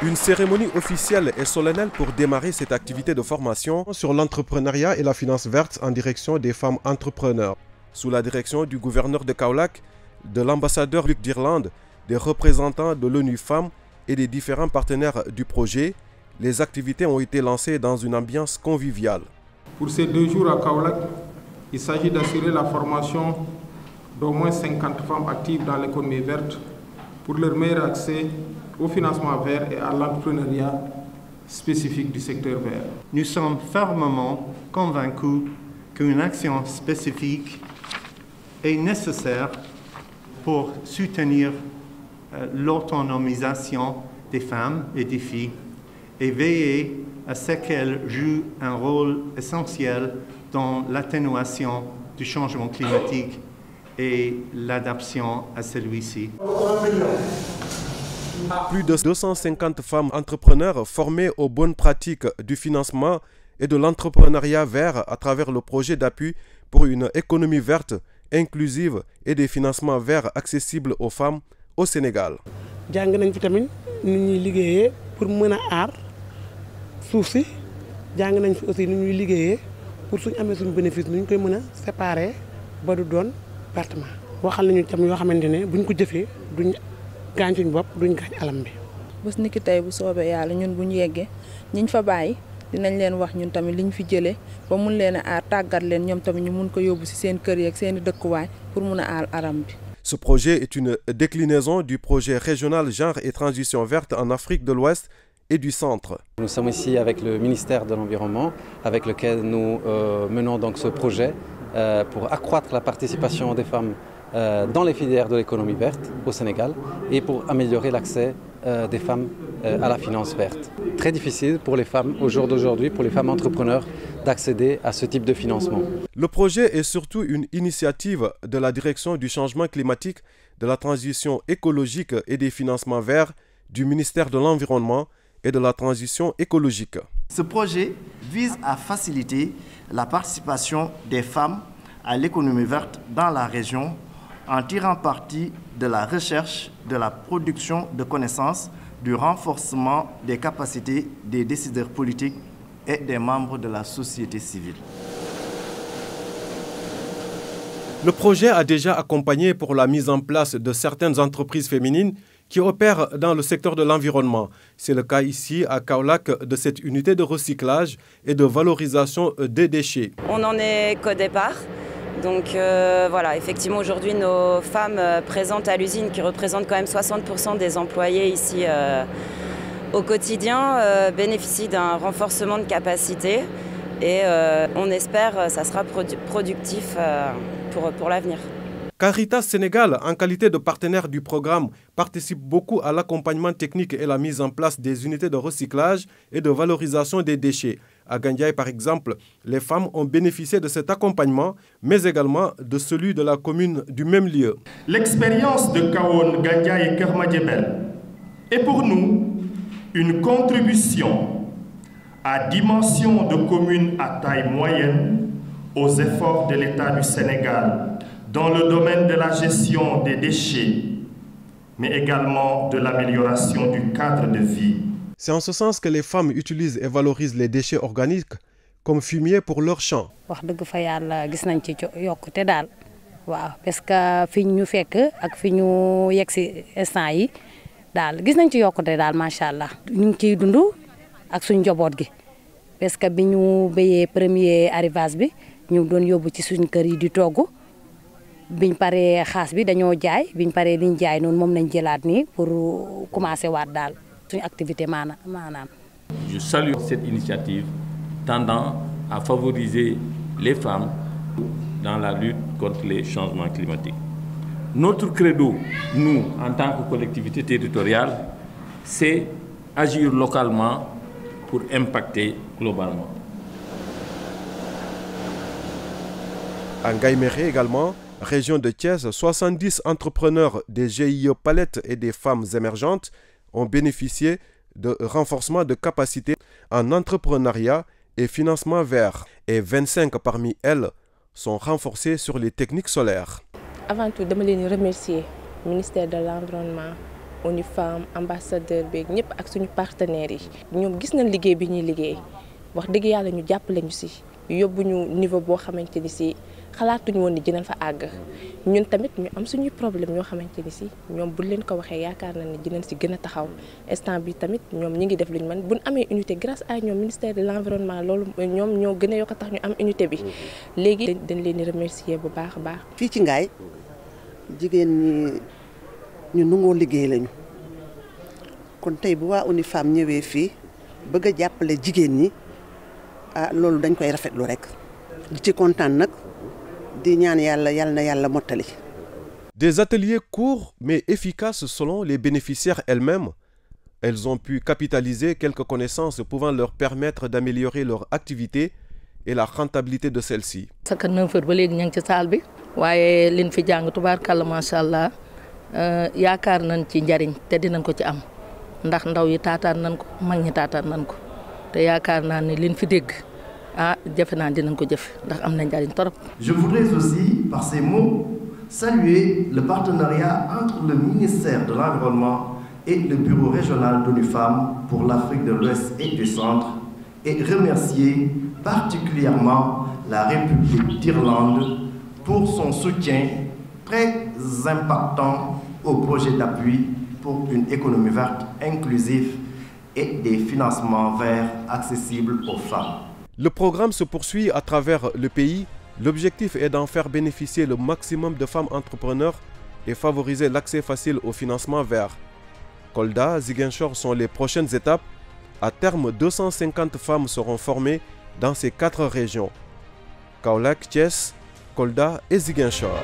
Une cérémonie officielle et solennelle pour démarrer cette activité de formation sur l'entrepreneuriat et la finance verte en direction des femmes entrepreneurs. Sous la direction du gouverneur de Kaolack, de l'ambassadeur Luc d'Irlande, des représentants de l'ONU Femmes et des différents partenaires du projet, les activités ont été lancées dans une ambiance conviviale. Pour ces 2 jours à Kaolack, il s'agit d'assurer la formation d'au moins 50 femmes actives dans l'économie verte pour leur meilleur accès au financement vert et à l'entrepreneuriat spécifique du secteur vert. Nous sommes fermement convaincus qu'une action spécifique est nécessaire pour soutenir l'autonomisation des femmes et des filles et veiller à ce qu'elles jouent un rôle essentiel dans l'atténuation du changement climatique et l'adaptation à celui-ci. Plus de 250 femmes entrepreneurs formées aux bonnes pratiques du financement et de l'entrepreneuriat vert à travers le projet d'appui pour une économie verte, inclusive et des financements verts accessibles aux femmes au Sénégal. jàng nañ fi tamit nu ñuy liggéeyee pour mën a aar suuf si jàng nañ fi aussi nu ñuy liggéeyee pour suñ amee suñu bénéfice nu ñu koy mën a séparer ba du doon pertement. waxal nañu tam yoo xamante ne buñ ko jëfee duñ gaañ suñu bopp duñ gaañ alam bi. bés ni ki tey bu soobee yàlla ñun bu ñu yeggee ñiñ fa bàyyi dinañ leen wax ñun tamit liñ fi jëlee ba mun leen a aar tàggat leen ñoom tamit ñu mun ko yóbbu ci seen kër yi ak seen i dëkkuwaay pour mun a aar alam bi. Ce projet est une déclinaison du projet régional Genre et Transition Verte en Afrique de l'Ouest et du Centre. Nous sommes ici avec le ministère de l'Environnement, avec lequel nous menons donc ce projet pour accroître la participation des femmes dans les filières de l'économie verte au Sénégal et pour améliorer l'accès des femmes à la finance verte. Très difficile pour les femmes au jour d'aujourd'hui, pour les femmes entrepreneurs, d'accéder à ce type de financement. Le projet est surtout une initiative de la Direction du changement climatique, de la transition écologique et des financements verts du ministère de l'Environnement et de la transition écologique. Ce projet vise à faciliter la participation des femmes à l'économie verte dans la région en tirant parti de la recherche, de la production de connaissances, du renforcement des capacités des décideurs politiques et des membres de la société civile. Le projet a déjà accompagné pour la mise en place de certaines entreprises féminines qui opèrent dans le secteur de l'environnement. C'est le cas ici à Kaolack de cette unité de recyclage et de valorisation des déchets. On n'en est qu'au départ. Donc voilà, effectivement aujourd'hui nos femmes présentes à l'usine qui représentent quand même 60% des employés ici au quotidien bénéficient d'un renforcement de capacité et on espère que ça sera productif pour l'avenir. Caritas Sénégal, en qualité de partenaire du programme, participe beaucoup à l'accompagnement technique et la mise en place des unités de recyclage et de valorisation des déchets. À Gandiaye, par exemple, les femmes ont bénéficié de cet accompagnement, mais également de celui de la commune du même lieu. L'expérience de Kahone, Gandiaye et Kermadjebel est pour nous une contribution à dimension de communes à taille moyenne aux efforts de l'État du Sénégal dans le domaine de la gestion des déchets, mais également de l'amélioration du cadre de vie. C'est en ce sens que les femmes utilisent et valorisent les déchets organiques comme fumier pour leurs champs. wax dëgg fa yàlla gis nañ ci yokkute daal waaw parce que fi ñu fekk ak fi ñu yegg si instant yi daal gis nañ ci yokkute daal macha allah. ñu ngi ciy dund ak suñu njaboot gi parce que bi ñu béyee premier arrivage bi ñu doon yóbbu ci suñu kër yi di togg. biñ paree xaas bi dañoo jaay biñ paree liñ jaay noonu moom nañ jëlaat nii pour commencer waat daal suñu activité maanaam. Je salue cette initiative tendant à favoriser les femmes dans la lutte contre les changements climatiques. Notre credo, nous, en tant que collectivité territoriale, c'est agir localement pour impacter globalement. En Gaïméré également, région de Thiès, 70 entrepreneurs des GIE Palette et des femmes émergentes ont bénéficié de renforcement de capacités en entrepreneuriat et financement vert. Et 25 parmi elles sont renforcées sur les techniques solaires. Avant tout, je remercie le ministère de l'Environnement ONU Femmes ambassadeur beeg ñëpp ak suñu partenaires yi ñoom gis nañ liggéey bi ñuy liggéey wax dëgg yàlla ñu jàppale ñu si yóbbu ñu niveau boo xamante ni si xalaatuñu woon ni dinañ fa àgg ñun tamit ñu am suñuy problème yoo xamante ni si ñoom buñ leen ko waxee yaakaar na ne dinañ si gën a taxaw instant bi tamit ñoom ñi ngi def luñ mën buñ amee unité grâce à ñoom ministère de l'environnement loolu ñoom ñoo gën a yokk a tax ñu am unité bi léegi dañ leen di remercier bu baax a baax. fii ci Ngaye jigéen ñi ñu nangoo liggéey lañu kon tey bu waa ONU Femmes ñëwee fii bëgg a jàppale jigéen ñi loolu dañ koy rafetlu rek di ci kontaan nag. di ñaan yàlla yal na yàlla mottali. Des ateliers courts mais efficaces selon les bénéficiaires elles-mêmes. Elles ont pu capitaliser quelques connaissances pouvant leur permettre d'améliorer leur activité et la rentabilité de celle-ci. parce que 9 heures ba léegi ñu ngi ci salle bi waaye liñ fi jàng tubaarkàlla macha allah yaakaar nañ ci njariñ te dinañ ko ci am ndax ndaw yi taataan nañ ko mag ñi taataan nañ ko te yaakaar naa ne liñ fi dégg. Je voudrais aussi, par ces mots, saluer le partenariat entre le ministère de l'Environnement et le Bureau régional d'ONU Femmes pour l'Afrique de l'Ouest et du Centre et remercier particulièrement la République d'Irlande pour son soutien très impactant au projet d'appui pour une économie verte inclusive et des financements verts accessibles aux femmes. Le programme se poursuit à travers le pays. L'objectif est d'en faire bénéficier le maximum de femmes entrepreneurs et favoriser l'accès facile au financement vert. Kolda, Ziguinchor sont les prochaines étapes. À terme, 250 femmes seront formées dans ces 4 régions. Kaolack, Thiès, Kolda et Ziguinchor.